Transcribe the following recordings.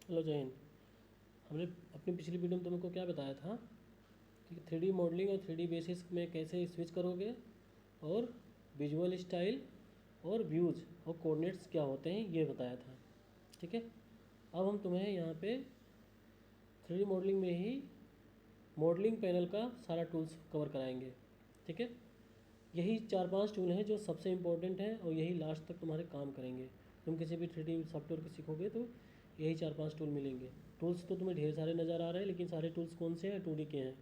Hello जय हिंद। हमने अपनी पिछली वीडियो में तुमको क्या बताया था कि 3D मॉडलिंग और 3D बेसिस में कैसे स्विच करोगे, और विजुअल स्टाइल और व्यूज़ और कोऑर्डिनेट्स क्या होते हैं ये बताया था। ठीक है, अब हम तुम्हें यहाँ पे 3D मॉडलिंग में ही मॉडलिंग पैनल का सारा टूल्स कवर कराएंगे। ठीक है, यही 4-5 टूल हैं जो सबसे इम्पोर्टेंट हैं और यही लास्ट तक तुम्हारे काम करेंगे। तुम किसी भी 3D सॉफ्टवेयर को सीखोगे तो यही 4-5 टूल मिलेंगे। टूल्स तो तुम्हें ढेर सारे नज़र आ रहे हैं, लेकिन सारे टूल्स कौन से हैं? 2D के हैं।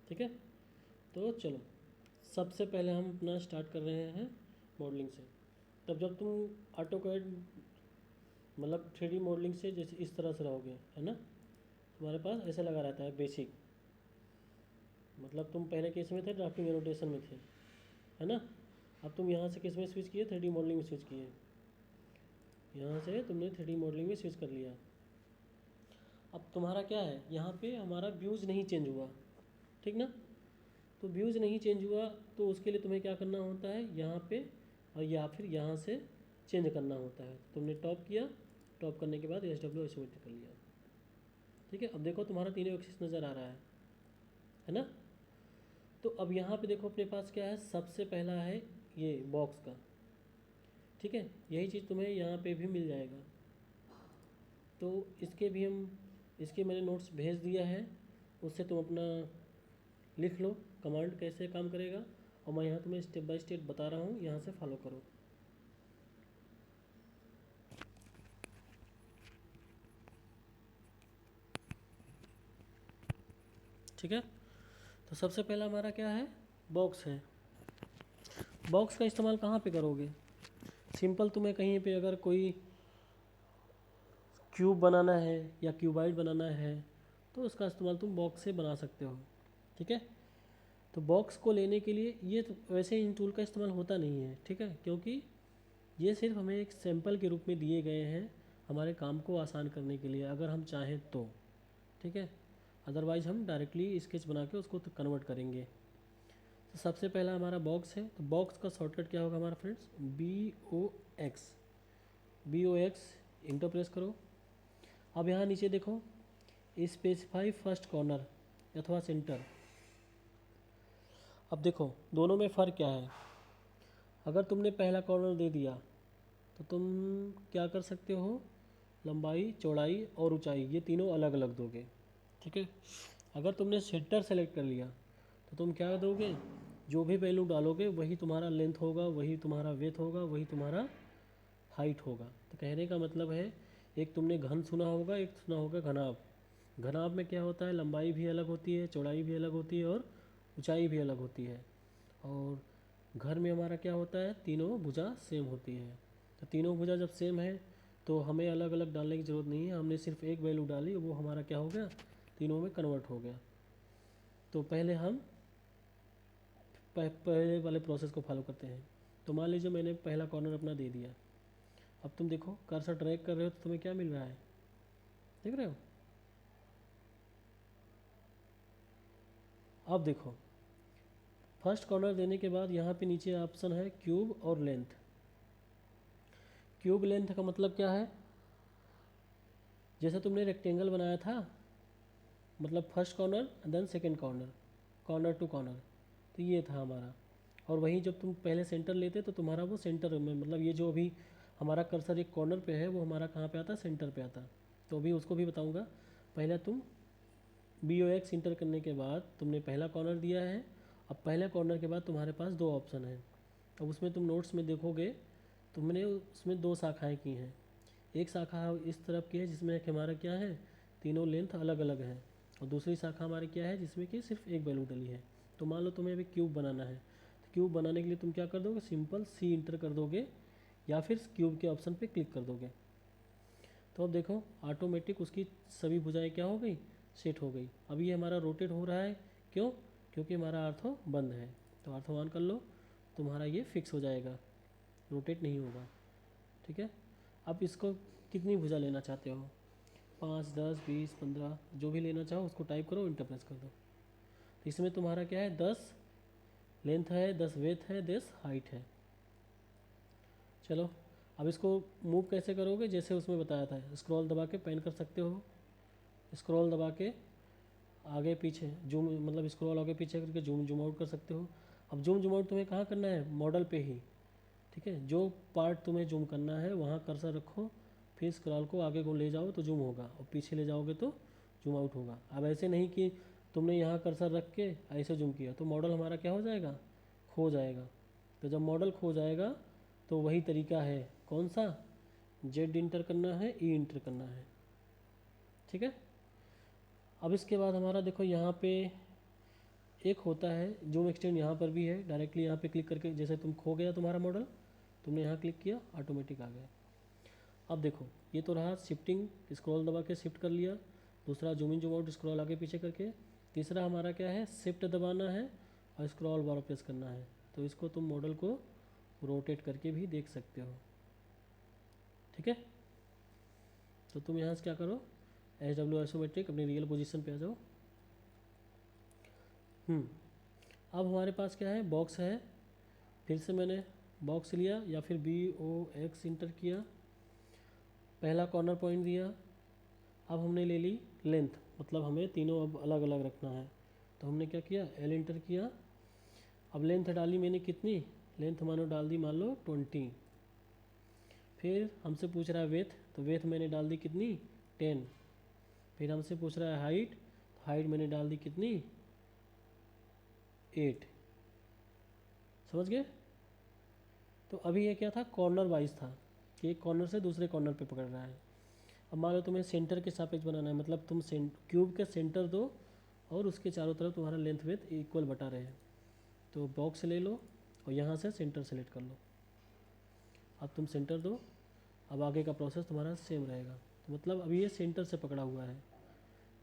ठीक है, तो चलो सबसे पहले हम अपना स्टार्ट कर रहे हैं मॉडलिंग से। तब जब तुम ऑटोकैड मतलब 3D मॉडलिंग से जैसे इस तरह से रहोगे, है ना, तुम्हारे पास ऐसे लगा रहता है बेसिक, मतलब तुम पहले किस में थे? ड्राफ्टिंग एनोटेशन में थे, है ना। अब तुम यहाँ से किस में स्विच किए? 3D मॉडलिंग में स्विच किए। यहाँ से तुमने 3D मॉडलिंग में स्विच कर लिया। अब तुम्हारा क्या है, यहाँ पे हमारा व्यूज़ नहीं चेंज हुआ, ठीक ना। तो व्यूज़ नहीं चेंज हुआ तो उसके लिए तुम्हें क्या करना होता है, यहाँ पे और या फिर यहाँ से चेंज करना होता है। तुमने टॉप किया, टॉप करने के बाद SW आइसोमेट्रिक कर लिया। ठीक है, अब देखो तुम्हारा तीनों एक्सिस नज़र आ रहा है ना। तो अब यहाँ पे देखो अपने पास क्या है, सबसे पहला है ये बॉक्स का। ठीक है, यही चीज़ तुम्हें यहाँ पे भी मिल जाएगा। तो इसके मैंने नोट्स भेज दिया है, उससे तुम अपना लिख लो कमांड कैसे काम करेगा, और मैं यहाँ तुम्हें स्टेप बाय स्टेप बता रहा हूँ, यहाँ से फॉलो करो। ठीक है, तो सबसे पहला हमारा क्या है, बॉक्स है। बॉक्स का इस्तेमाल कहाँ पे करोगे? सिंपल, तुम्हें कहीं पे अगर कोई क्यूब बनाना है या क्यूबाइड बनाना है तो उसका इस्तेमाल तुम बॉक्स से बना सकते हो। ठीक है, तो बॉक्स को लेने के लिए ये तो वैसे इन टूल का इस्तेमाल होता नहीं है, ठीक है, क्योंकि ये सिर्फ हमें एक सैंपल के रूप में दिए गए हैं हमारे काम को आसान करने के लिए, अगर हम चाहें तो। ठीक है, अदरवाइज़ हम डायरेक्टली स्केच बना के उसको तो कन्वर्ट करेंगे। तो सबसे पहला हमारा बॉक्स है, तो बॉक्स का शॉर्टकट क्या होगा हमारा फ्रेंड्स? BOX इंटर प्रेस करो। अब यहाँ नीचे देखो, स्पेसिफाई फर्स्ट कॉर्नर अथवा सेंटर। अब देखो दोनों में फ़र्क क्या है। अगर तुमने पहला कॉर्नर दे दिया तो तुम क्या कर सकते हो, लंबाई, चौड़ाई और ऊंचाई ये तीनों अलग अलग दोगे। ठीक है, अगर तुमने सेंटर सेलेक्ट कर लिया तो तुम क्या दोगे, जो भी वैल्यू डालोगे वही तुम्हारा लेंथ होगा, वही तुम्हारा विड्थ होगा, वही तुम्हारा हाइट होगा। तो कहने का मतलब है, एक तुमने घन सुना होगा, एक सुना होगा घनाभ। घनाभ में क्या होता है, लंबाई भी अलग होती है, चौड़ाई भी अलग होती है और ऊंचाई भी अलग होती है। और घर में हमारा क्या होता है, तीनों भुजा सेम होती है। तो तीनों भुजा जब सेम है तो हमें अलग अलग डालने की ज़रूरत नहीं है, हमने सिर्फ एक वैल्यू डाली, वो हमारा क्या हो गया, तीनों में कन्वर्ट हो गया। तो पहले हम पहले वाले प्रोसेस को फॉलो करते हैं। तो मान लीजिए मैंने पहला कॉर्नर अपना दे दिया। अब तुम देखो कर्सर ड्रैग कर रहे हो तो तुम्हें क्या मिल रहा है, देख रहे हो? अब देखो फर्स्ट कॉर्नर देने के बाद यहाँ पे नीचे ऑप्शन है क्यूब और लेंथ। क्यूब लेंथ का मतलब क्या है, जैसे तुमने रेक्टेंगल बनाया था, मतलब first corner then second corner, corner to corner, तो ये था हमारा। और वहीं जब तुम पहले सेंटर लेते तो तुम्हारा वो सेंटर में, मतलब ये जो अभी हमारा कर्सर एक कॉर्नर पे है वो हमारा कहाँ पे आता, सेंटर पे आता। तो अभी उसको भी बताऊँगा। पहले तुम BOX इंटर करने के बाद तुमने पहला कॉर्नर दिया है। अब पहले कॉर्नर के बाद तुम्हारे पास दो ऑप्शन हैं। अब उसमें तुम नोट्स में देखोगे, तुमने उसमें दो शाखाएं की हैं। एक शाखा इस तरफ की है जिसमें कि हमारा क्या है, तीनों लेंथ अलग अलग हैं, और दूसरी शाखा हमारी क्या है जिसमें कि सिर्फ एक वैल्यू डली है। तो मान लो तुम्हें अभी क्यूब बनाना है, तो क्यूब बनाने के लिए तुम क्या कर दोगे, सिंपल C इंटर कर दोगे या फिर क्यूब के ऑप्शन पे क्लिक कर दोगे। तो अब देखो ऑटोमेटिक उसकी सभी भुजाएं क्या हो गई, सेट हो गई। अब ये हमारा रोटेट हो रहा है, क्यों? क्योंकि हमारा आर्थो बंद है। तो आर्थो ऑन कर लो, तुम्हारा ये फिक्स हो जाएगा, रोटेट नहीं होगा। ठीक है, अब इसको कितनी भुजा लेना चाहते हो, 5, 10, 20, 15, जो भी लेना चाहो उसको टाइप करो, इंटर प्रेस कर दो। तो इसमें तुम्हारा क्या है, 10 लेंथ है, 10 विड्थ है, 10 हाइट है। चलो अब इसको मूव कैसे करोगे, जैसे उसमें बताया था, स्क्रॉल दबा के पैन कर सकते हो, स्क्रॉल दबा के आगे पीछे जूम, मतलब स्क्रॉल आगे पीछे करके जूम जूम आउट कर सकते हो। अब जूम आउट तुम्हें कहाँ करना है, मॉडल पे ही, ठीक है। जो पार्ट तुम्हें जूम करना है वहाँ कर्सर रखो, फिर स्क्रॉल को आगे को ले जाओ तो जूम होगा, और पीछे ले जाओगे तो जूम आउट होगा। अब ऐसे नहीं कि तुमने यहाँ कर्सर रख के ऐसे जूम किया तो मॉडल हमारा क्या हो जाएगा, खो जाएगा। तो जब मॉडल खो जाएगा तो वही तरीका है, कौन सा, जेड इंटर करना है, ई इंटर करना है, ठीक है। अब इसके बाद हमारा देखो यहाँ पे एक होता है जूम एक्सटेंड, यहाँ पर भी है, डायरेक्टली यहाँ पे क्लिक करके, जैसे तुम खो गया तुम्हारा मॉडल, तुमने यहाँ क्लिक किया ऑटोमेटिक आ गया। अब देखो ये तो रहा शिफ्टिंग, स्क्रॉल दबा के शिफ्ट कर लिया, दूसरा zoom in zoom out scroll आगे पीछे करके, तीसरा हमारा क्या है, शिफ्ट दबाना है और स्क्रॉल बार प्रेस करना है। तो इसको तुम मॉडल को रोटेट करके भी देख सकते हो, ठीक है। तो तुम यहाँ से क्या करो, SW आइसोमेट्रिक अपनी रियल पोजीशन पे आ जाओ। अब हमारे पास क्या है, बॉक्स है, फिर से मैंने बॉक्स लिया या फिर BOX इंटर किया, पहला कॉर्नर पॉइंट दिया। अब हमने ले ली लेंथ, मतलब हमें तीनों अब अलग अलग रखना है, तो हमने क्या किया, L इंटर किया। अब लेंथ डाली मैंने कितनी, लेंथ मानो डाल दी मान लो 20। फिर हमसे पूछ रहा है वेथ, तो वेथ मैंने डाल दी कितनी, 10। फिर हमसे पूछ रहा है हाइट, तो हाइट मैंने डाल दी कितनी, 8। समझ गए। तो अभी ये क्या था, कॉर्नर वाइज था कि एक कॉर्नर से दूसरे कॉर्नर पे पकड़ रहा है। अब मान लो तुम्हें सेंटर के सापेक्ष बनाना है, मतलब तुम क्यूब के सेंटर दो और उसके चारों तरफ तुम्हारा लेंथ वेथ इक्वल बटा रहे हैं। तो बॉक्स ले लो और यहाँ से सेंटर सेलेक्ट कर लो। अब तुम सेंटर दो, अब आगे का प्रोसेस तुम्हारा सेम रहेगा। तो मतलब अभी ये सेंटर से पकड़ा हुआ है,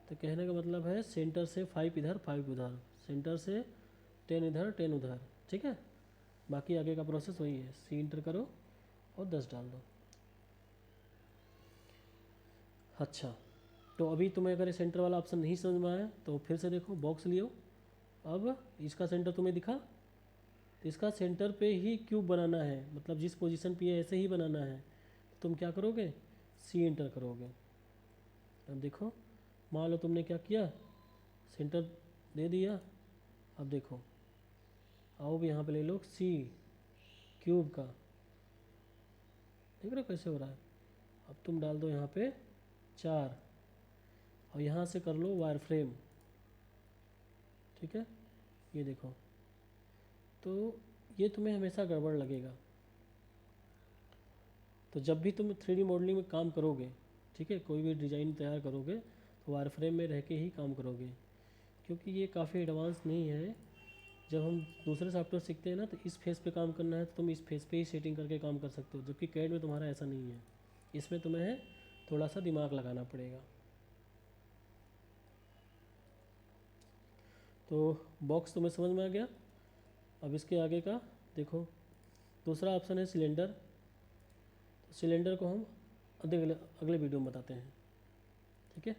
तो कहने का मतलब है सेंटर से 5 इधर 5 उधर, सेंटर से 10 इधर 10 उधर, ठीक है। बाकी आगे का प्रोसेस वही है, C इंटर करो और 10 डाल दो। अच्छा, तो अभी तुम्हें अगर ये सेंटर वाला ऑप्शन नहीं समझ में आया तो फिर से देखो, बॉक्स लियो। अब इसका सेंटर तुम्हें दिखा, तो इसका सेंटर पे ही क्यूब बनाना है, मतलब जिस पोजीशन पे है ऐसे ही बनाना है। तो तुम क्या करोगे, C इंटर करोगे। अब देखो, मान लो तुमने क्या किया, सेंटर दे दिया। अब देखो, आओ भी यहाँ पे ले लो C क्यूब का, देख रहे हो कैसे हो रहा है। अब तुम डाल दो यहाँ पे 4 और यहाँ से कर लो वायर फ्रेम, ठीक है। ये देखो, तो ये तुम्हें हमेशा गड़बड़ लगेगा। तो जब भी तुम 3D मॉडलिंग में काम करोगे, ठीक है, कोई भी डिज़ाइन तैयार करोगे तो वायर फ्रेम में रह के ही काम करोगे, क्योंकि ये काफ़ी एडवांस नहीं है। जब हम दूसरे सॉफ्टवेयर सीखते हैं ना, तो इस फेस पे काम करना है तो तुम इस फेस पे ही सेटिंग करके काम कर सकते हो, जबकि कैड में तुम्हारा ऐसा नहीं है, इसमें तुम्हें थोड़ा सा दिमाग लगाना पड़ेगा। तो बॉक्स तुम्हें समझ में आ गया। अब इसके आगे का देखो, दूसरा ऑप्शन है सिलेंडर। तो सिलेंडर को हम अगले वीडियो में बताते हैं, ठीक है।